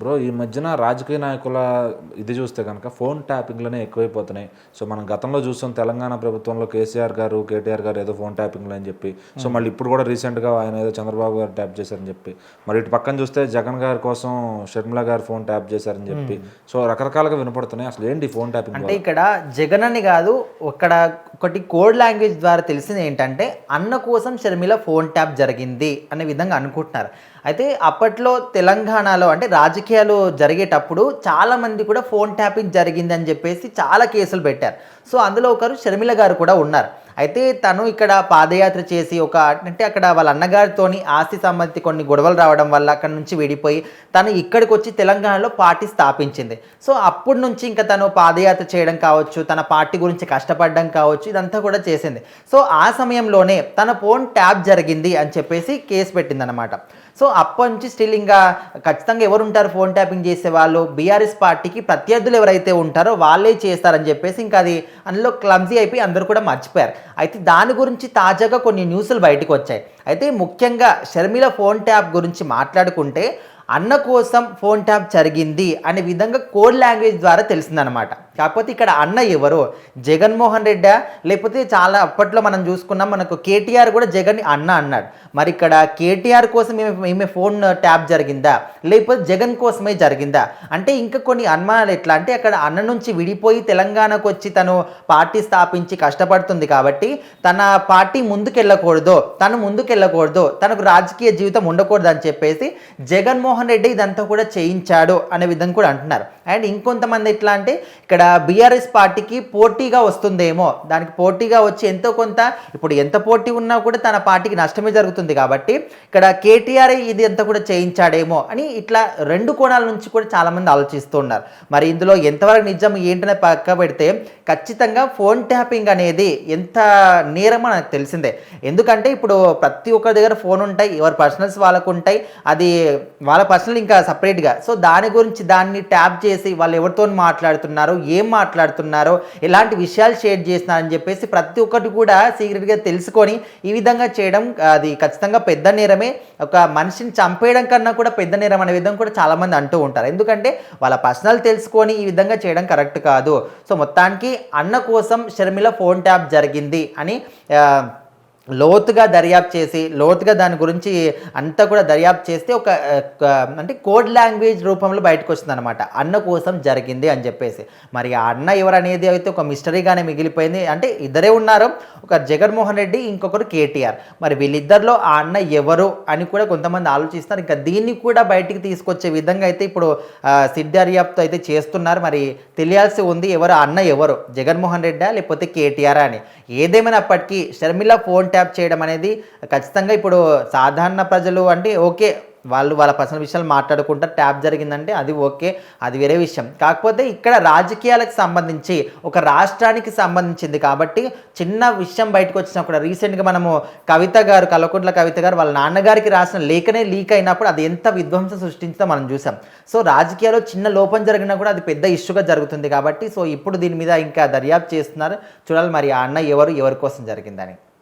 Bro ఈ మధ్యన రాజకీయ నాయకుల ఇది చూస్తే కనుక ఫోన్ ట్యాపింగ్లనే ఎక్కువైపోతున్నాయి. సో మనం గతంలో చూస్తాం తెలంగాణ ప్రభుత్వంలో కేసీఆర్ గారు, కేటీఆర్ గారు ఏదో ఫోన్ ట్యాపింగ్లు అని చెప్పి, సో మళ్ళీ ఇప్పుడు కూడా రీసెంట్గా ఆయన ఏదో చంద్రబాబు గారు ట్యాప్ చేశారని చెప్పి, మరి ఇటు పక్కన చూస్తే జగన్ గారి కోసం షర్మిల గారు ఫోన్ ట్యాప్ చేశారని చెప్పి, సో రకరకాలుగా వినపడుతున్నాయి. అసలు ఏంటి ఫోన్ ట్యాపింగ్ అంటే ఇక్కడ జగన్ అని కాదు, ఇక్కడ ఒకటి కోడ్ లాంగ్వేజ్ ద్వారా తెలిసింది ఏంటంటే అన్న కోసం షర్మిల ఫోన్ ట్యాప్ జరిగింది అనే విధంగా అనుకుంటున్నారు. అయితే అప్పట్లో తెలంగాణలో అంటే రాజకీయాలు జరిగేటప్పుడు చాలామంది కూడా ఫోన్ ట్యాపింగ్ జరిగింది అని చెప్పేసి చాలా కేసులు పెట్టారు. సో అందులో ఒకరు షర్మిల గారు కూడా ఉన్నారు. అయితే తను ఇక్కడ పాదయాత్ర చేసి అంటే అక్కడ వాళ్ళ అన్నగారితోని ఆస్తి సంబంధిత కొన్ని గొడవలు రావడం వల్ల అక్కడ నుంచి విడిపోయి తను ఇక్కడికి వచ్చి తెలంగాణలో పార్టీ స్థాపించింది. సో అప్పటి నుంచి ఇంకా తను పాదయాత్ర చేయడం కావచ్చు, తన పార్టీ గురించి కష్టపడడం కావచ్చు, ఇదంతా కూడా చేసింది. సో ఆ సమయంలోనే తన ఫోన్ ట్యాప్ జరిగింది అని చెప్పేసి కేసు పెట్టిందనమాట. సో అప్పటి నుంచి స్టిల్ ఇంకా ఖచ్చితంగా ఎవరు ఉంటారు ఫోన్ ట్యాపింగ్ చేసే వాళ్ళు, బీఆర్ఎస్ పార్టీకి ప్రత్యర్థులు ఎవరైతే ఉంటారో వాళ్ళే చేస్తారని చెప్పేసి ఇంకా అది అందులో క్లమ్జీ అయిపోయి అందరూ కూడా మర్చిపోయారు. అయితే దాని గురించి తాజాగా కొన్ని న్యూస్లు బయటకు వచ్చాయి. అయితే ముఖ్యంగా షర్మిల ఫోన్ ట్యాప్ గురించి మాట్లాడుకుంటే అన్న కోసం ఫోన్ ట్యాప్ జరిగింది అనే విధంగా కోడ్ లాంగ్వేజ్ ద్వారా తెలిసిందనమాట. కాకపోతే ఇక్కడ అన్న ఎవరు, జగన్మోహన్ రెడ్డా లేకపోతే చాలా అప్పట్లో మనం చూసుకున్నాం, మనకు కేటీఆర్ కూడా జగన్ అన్న అన్నాడు. మరి ఇక్కడ కేటీఆర్ కోసం ఏమే ఫోన్ ట్యాప్ జరిగిందా లేకపోతే జగన్ కోసమే జరిగిందా అంటే ఇంకా కొన్ని అనుమానాలు. ఎట్లా అంటే అక్కడ అన్న నుంచి విడిపోయి తెలంగాణకు వచ్చి తను పార్టీ స్థాపించి కష్టపడుతుంది కాబట్టి తన పార్టీ ముందుకెళ్ళకూడదు, తనకు రాజకీయ జీవితం ఉండకూడదు అని చెప్పేసి జగన్మోహన్ రెడ్డి ఇదంతా కూడా చేయించాడు అనే విధంగా కూడా అంటున్నారు. అండ్ ఇంకొంతమంది ఎట్లా అంటే ఇక్కడ బీఆర్ఎస్ పార్టీకి పోటీగా వస్తుందేమో, దానికి పోటీగా వచ్చి ఎంతో కొంత ఇప్పుడు ఎంత పోటీ ఉన్నా కూడా తన పార్టీకి నష్టమే జరుగుతుంది కాబట్టి ఇక్కడ కేటీఆర్ ఇది అంతా కూడా చేయించాడేమో అని ఇట్లా రెండు కోణాల నుంచి కూడా చాలామంది ఆలోచిస్తూ ఉన్నారు. మరి ఇందులో ఎంతవరకు నిజం ఏంటనే పక్క పెడితే ఖచ్చితంగా ఫోన్ ట్యాపింగ్ అనేది ఎంత నేరమో నాకు తెలిసిందే. ఎందుకంటే ఇప్పుడు ప్రతి ఒక్కరి దగ్గర ఫోన్ ఉంటాయి, ఎవరి పర్సనల్స్ వాళ్ళకు ఉంటాయి, అది వాళ్ళ పర్సనల్ ఇంకా సపరేట్గా. సో దాని గురించి దాన్ని ట్యాప్ చేసి వాళ్ళు ఎవరితో మాట్లాడుతున్నారు, ఏం మాట్లాడుతున్నారో, ఎలాంటి విషయాలు షేర్ చేస్తున్నారని చెప్పేసి ప్రతి ఒక్కటి కూడా సీక్రెట్గా తెలుసుకొని ఈ విధంగా చేయడం అది ఖచ్చితంగా పెద్ద నేరమే. ఒక మనిషిని చంపేయడం కన్నా కూడా పెద్ద నేరం అనే విధంగా కూడా చాలామంది అంటూ ఉంటారు. ఎందుకంటే వాళ్ళ పర్సనల్ తెలుసుకొని ఈ విధంగా చేయడం కరెక్ట్ కాదు. సో మొత్తానికి అన్న కోసం షర్మిల ఫోన్ ట్యాప్ జరిగింది అని లోతుగా దర్యాప్తు చేసి లోతుగా దాని గురించి అంతా కూడా దర్యాప్తు చేస్తే ఒక అంటే కోడ్ లాంగ్వేజ్ రూపంలో బయటకు వస్తుందన్నమాట, అన్న కోసం జరిగింది అని చెప్పేసి. మరి ఆ అన్న ఎవరు అనేది అయితే ఒక మిస్టరీగానే మిగిలిపోయింది. అంటే ఇద్దరే ఉన్నారు, ఒక జగన్మోహన్ రెడ్డి, ఇంకొకరు కేటీఆర్. మరి వీళ్ళిద్దరిలో ఆ అన్న ఎవరు అని కూడా కొంతమంది ఆలోచిస్తారు. ఇంకా దీన్ని కూడా బయటికి తీసుకొచ్చే విధంగా అయితే ఇప్పుడు సిట్ దర్యాప్తు అయితే చేస్తున్నారు. మరి తెలియాల్సి ఉంది ఎవరు అన్న ఎవరు, జగన్మోహన్ రెడ్డా లేకపోతే కేటీఆర్ అని. ఏదేమైనప్పటికీ షర్మిల ఫోన్ ట్యాప్ చేయడం అనేది ఖచ్చితంగా ఇప్పుడు సాధారణ ప్రజలు అంటే ఓకే, వాళ్ళ పర్సనల్ విషయాలు మాట్లాడుకుంటారు, ట్యాప్ జరిగిందంటే అది ఓకే, అది వేరే విషయం. కాకపోతే ఇక్కడ రాజకీయాలకు సంబంధించి ఒక రాష్ట్రానికి సంబంధించింది కాబట్టి చిన్న విషయం బయటకు వచ్చినా కూడా రీసెంట్గా మనము కల్వకుంట్ల కవిత గారు వాళ్ళ నాన్నగారికి రాసిన లేఖనే లీక్ అయినప్పుడు అది ఎంత విధ్వంసం సృష్టించిందో మనం చూసాం. సో రాజకీయాల్లో చిన్న లోపం జరిగినా కూడా అది పెద్ద ఇష్యూగా జరుగుతుంది కాబట్టి సో ఇప్పుడు దీని మీద ఇంకా దర్యాప్తు చేస్తున్నారు. చూడాలి మరి ఆ అన్న ఎవరి కోసం జరిగిందని.